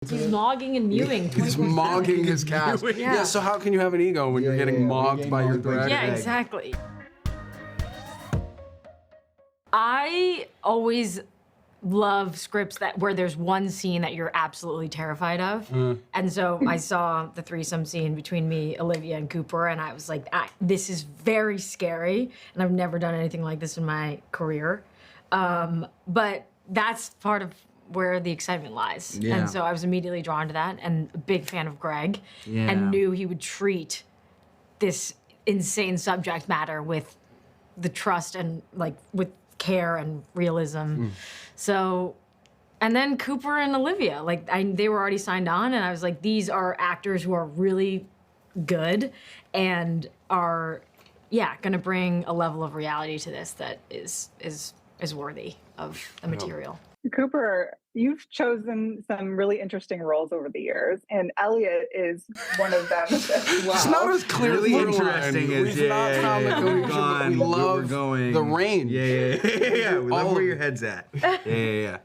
He's mogging and mewing. He's mogging his cast. Yeah, so how can you have an ego when you're getting mogged by your director? Yeah, exactly. I always love scripts where there's one scene that you're absolutely terrified of. And so I saw the threesome scene between me, Olivia, and Cooper, and I was like, this is very scary, and I've never done anything like this in my career. But that's part of where the excitement lies. Yeah. And so I was immediately drawn to that, and a big fan of Greg, and knew he would treat this insane subject matter with the trust and with care and realism. So, and then Cooper and Olivia, they were already signed on, and I was like, these are actors who are really good and are, gonna bring a level of reality to this that is worthy of the material. Cooper, you've chosen some really interesting roles over the years, and Elliot is one of them as well. It's not as clearly interesting as we love the range. Yeah. We love where your head's at. Yeah.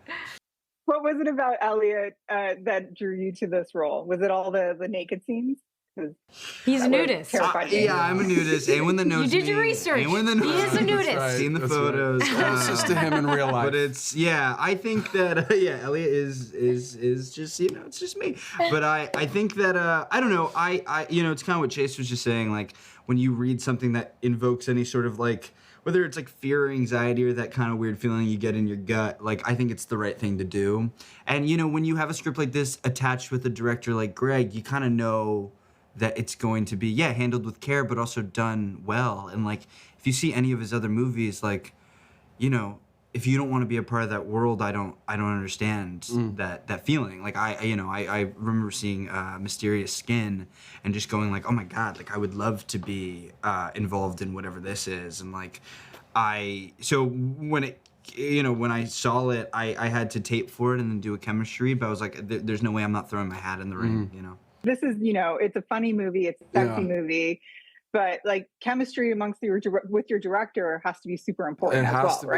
What was it about Elliot that drew you to this role? Was it all the naked scenes? He's a nudist. I'm a nudist. Anyone that knows you did your research. Anyone that knows he is a nudist. Right. Seen the photos. Right. Closest to him in real life. But I think that Elliot is just it's just me. But I think that I don't know. I it's kind of what Chase was just saying. Like when you read something that invokes any sort of whether it's fear or anxiety or that kind of weird feeling you get in your gut, I think it's the right thing to do. And when you have a script like this attached with a director like Greg, you kind of know that it's going to be, handled with care, but also done well. And if you see any of his other movies, if you don't want to be a part of that world, I don't understand that feeling. I remember seeing Mysterious Skin and just going oh my God, I would love to be involved in whatever this is. And so when I saw it, I had to tape for it and then do a chemistry, but I was like, there's no way I'm not throwing my hat in the ring, This is, it's a funny movie, it's a sexy movie, but chemistry with your director has to be super important right?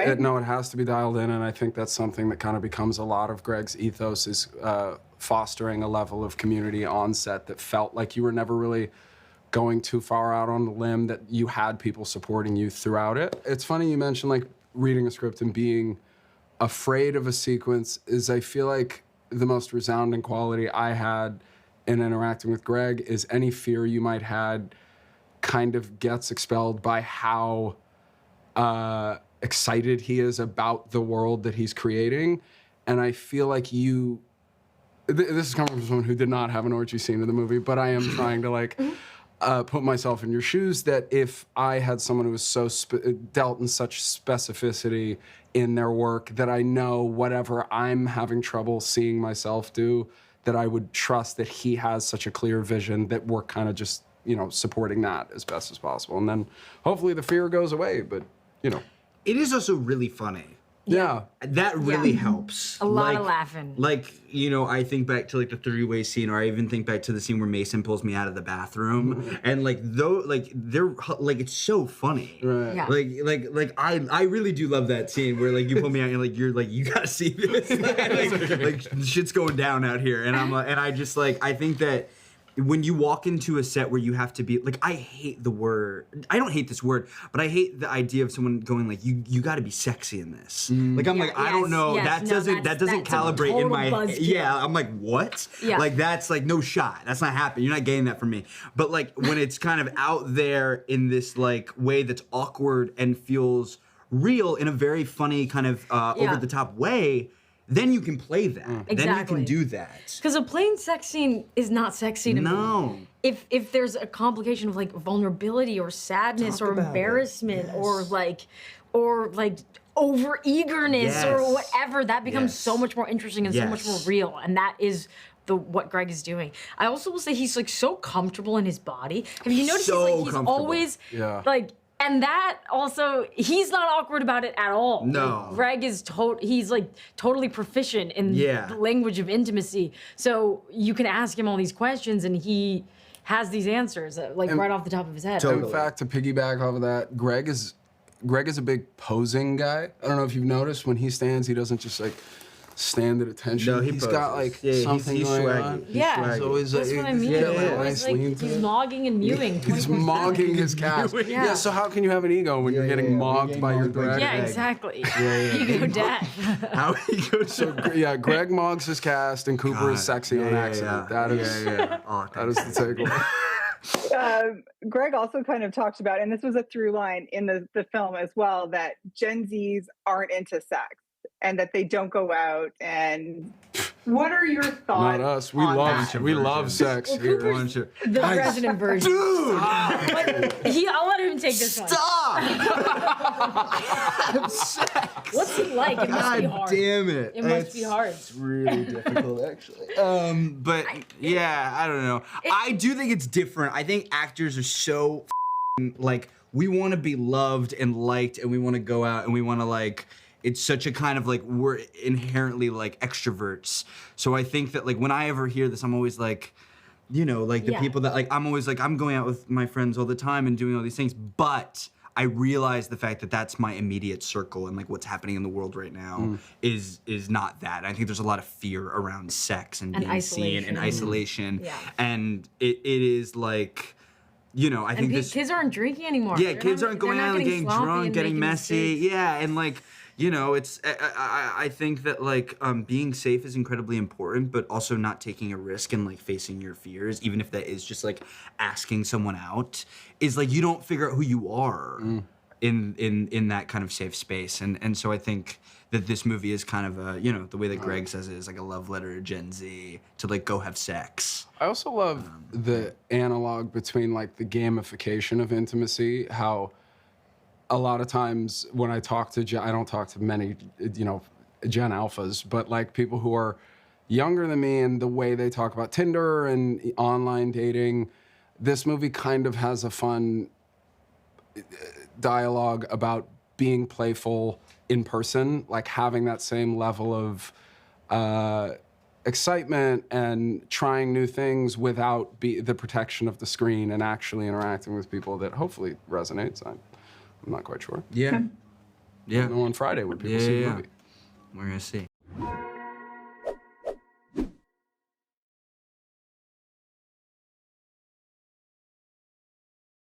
It has to be dialed in, and I think that's something that kind of becomes a lot of Greg's ethos is fostering a level of community on set that felt like you were never really going too far out on the limb, that you had people supporting you throughout it. It's funny you mentioned reading a script and being afraid of a sequence is, I feel like, the most resounding quality I had in interacting with Greg is any fear you might had kind of gets expelled by how excited he is about the world that he's creating. And I feel like this is coming from someone who did not have an orgy scene in the movie, but I am trying to put myself in your shoes, that if I had someone who was so dealt in such specificity in their work that I know whatever I'm having trouble seeing myself do, that I would trust that he has such a clear vision that we're kind of just, supporting that as best as possible. And then hopefully the fear goes away, but, It is also really funny. Yeah. That really helps. A lot of laughing. I think back to the three-way scene, or I even think back to the scene where Mason pulls me out of the bathroom, and they're it's so funny. Right. Yeah. I really do love that scene where you pull me out and you're you gotta see this. Shit's going down out here, and I think that when you walk into a set where you have to be I hate the word. I don't hate this word, but I hate the idea of someone going you got to be sexy in this. I don't know. That doesn't calibrate in my head. Yeah, I'm what? Yeah. That's no shot. That's not happening. You're not getting that from me. But when it's kind of out there in this way that's awkward and feels real in a very funny kind of over the top way, then you can play that. Exactly. Then you can do that. Because a plain sex scene is not sexy to me. No. If there's a complication of vulnerability or sadness or embarrassment or over eagerness or whatever, that becomes so much more interesting and so much more real. And that is what Greg is doing. I also will say he's so comfortable in his body. Have you noticed he's always and that also, he's not awkward about it at all. No. Greg is he's totally proficient in the language of intimacy. So you can ask him all these questions and he has these answers right off the top of his head. In fact, to piggyback off of that, Greg is a big posing guy. I don't know if you've noticed when he stands, he doesn't just stand at attention. No, he's got like he's something he's going swaggy. on. He's Yeah. swaggy. He's always That's like, what I mean. he's got, He's like, always nice like, lean to he's it. mogging and mewing. He's 24/7. mogging his cast. Yeah. So how can you have an ego when you're getting mogged by your director? Yeah, exactly. Yeah. Ego death. How he goes So yeah, Greg moggs his cast, and Cooper is sexy on accident. That is Oh, that is the takeaway. Greg also kind of talked about, and this was a through line in the film as well, that Gen Zs aren't into sex and that they don't go out. And what are your thoughts? Not us. on that? We love sex Well, here. Cooper's the resident virgin. Dude! I'll let him take this one. Stop! What's he like? It must be God hard. damn it. It must be hard. It's really difficult, actually. But yeah, I don't know. I do think it's different. I think actors are so like, we want to be loved and liked, and we want to go out and we want to like, it's such a kind of like, we're inherently like extroverts. So I think that like when I ever hear this, I'm always like, you know, like the people that like, I'm always like, I'm going out with my friends all the time and doing all these things, but I realize the fact that that's my immediate circle and like what's happening in the world right now is not that. I think there's a lot of fear around sex and being seen and isolation. Yeah. And it is like, you know, I think this kids aren't drinking anymore. yeah, kids aren't going out and getting drunk, getting messy. Mistakes. Yeah, and like, you know, it's I think that like being safe is incredibly important, but also not taking a risk and like facing your fears, even if that is just like asking someone out, is like you don't figure out who you are in that kind of safe space. And so I think that this movie is kind of a, you know, the way that Greg says it is like a love letter to Gen Z to like go have sex. I also love the analog between like the gamification of intimacy, how a lot of times when I talk to I don't talk to many, you know, Gen Alphas, but like people who are younger than me, and the way they talk about Tinder and online dating, this movie kind of has a fun dialogue about being playful in person, like having that same level of excitement and trying new things without the protection of the screen, and actually interacting with people that hopefully resonates. I'm not quite sure. Yeah. Yeah. I'll know on Friday when people see the movie. We're gonna see.